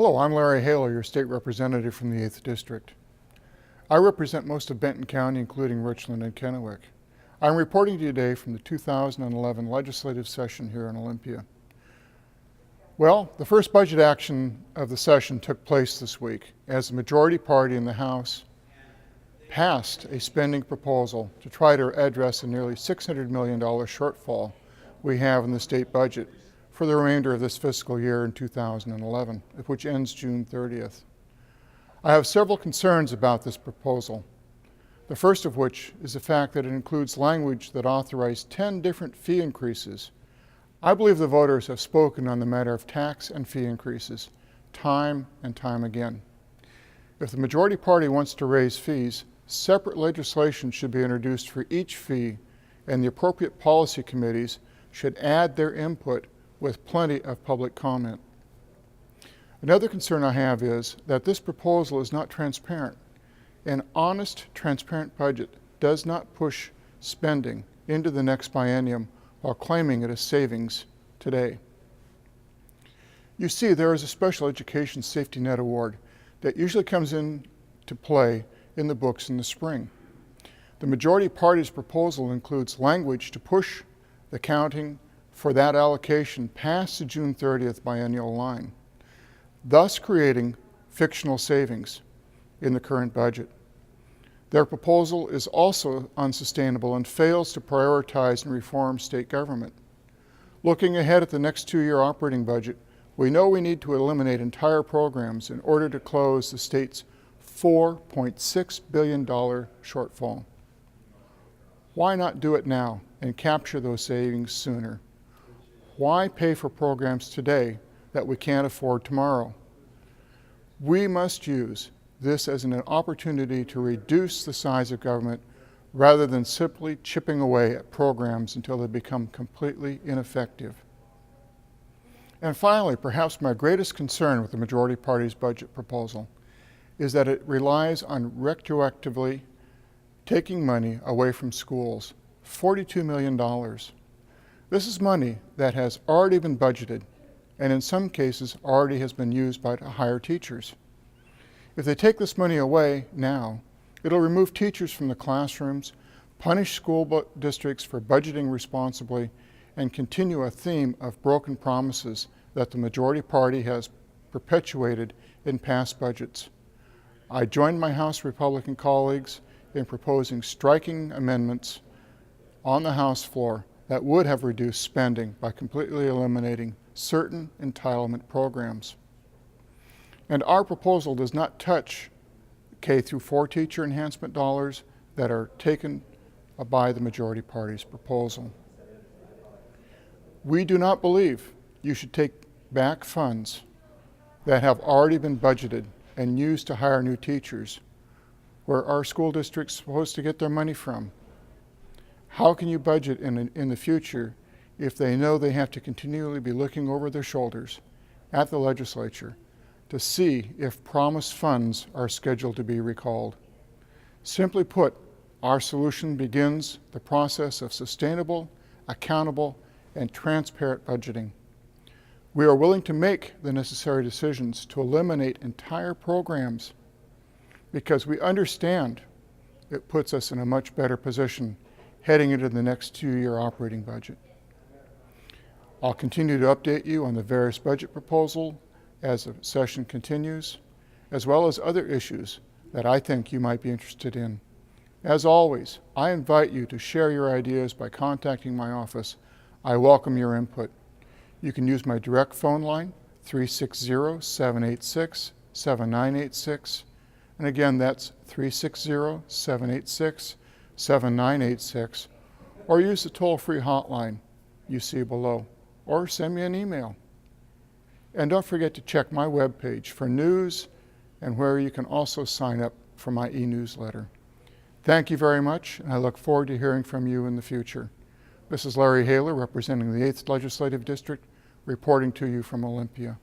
Hello, I'm Larry Haler, your state representative from the 8th District. I represent most of Benton County, including Richland and Kennewick. I'm reporting to you today from the 2011 legislative session here in Olympia. Well, the first budget action of the session took place this week as the majority party in the House passed a spending proposal to try to address the nearly $600 million shortfall we have in the state budget for the remainder of this fiscal year in 2011, which ends June 30th. I have several concerns about this proposal. The first of which is the fact that it includes language that authorized 10 different fee increases. I believe the voters have spoken on the matter of tax and fee increases time and time again. If the majority party wants to raise fees, separate legislation should be introduced for each fee, and the appropriate policy committees should add their input with plenty of public comment. Another concern I have is that this proposal is not transparent. An honest, transparent budget does not push spending into the next biennium while claiming it as savings today. You see, there is a special education safety net award that usually comes into play in the books in the spring. The majority party's proposal includes language to push the counting for that allocation past the June 30th biennial line, thus creating fictional savings in the current budget. Their proposal is also unsustainable and fails to prioritize and reform state government. Looking ahead at the next 2-year operating budget, we know we need to eliminate entire programs in order to close the state's $4.6 billion shortfall. Why not do it now and capture those savings sooner? Why pay for programs today that we can't afford tomorrow? We must use this as an opportunity to reduce the size of government rather than simply chipping away at programs until they become completely ineffective. And finally, perhaps my greatest concern with the majority party's budget proposal is that it relies on retroactively taking money away from schools, $42 million. This is money that has already been budgeted and in some cases already has been used to hire teachers. If they take this money away now, it'll remove teachers from the classrooms, punish school districts for budgeting responsibly, and continue a theme of broken promises that the majority party has perpetuated in past budgets. I joined my House Republican colleagues in proposing striking amendments on the House floor that would have reduced spending by completely eliminating certain entitlement programs. And our proposal does not touch K-4 teacher enhancement dollars that are taken by the majority party's proposal. We do not believe you should take back funds that have already been budgeted and used to hire new teachers, where our school district's supposed to get their money from. How can you budget in the future if they know they have to continually be looking over their shoulders at the legislature to see if promised funds are scheduled to be recalled? Simply put, our solution begins the process of sustainable, accountable, and transparent budgeting. We are willing to make the necessary decisions to eliminate entire programs because we understand it puts us in a much better position heading into the next 2-year operating budget. I'll continue to update you on the various budget proposals as the session continues, as well as other issues that I think you might be interested in. As always, I invite you to share your ideas by contacting my office. I welcome your input. You can use my direct phone line, 360-786-7986. And again, that's 360-786-7986. Or use the toll-free hotline you see below, or send me an email. And don't forget to check my webpage for news and where you can also sign up for my e-newsletter. Thank you very much, and I look forward to hearing from you in the future. This is Larry Haler, representing the 8th Legislative District, reporting to you from Olympia.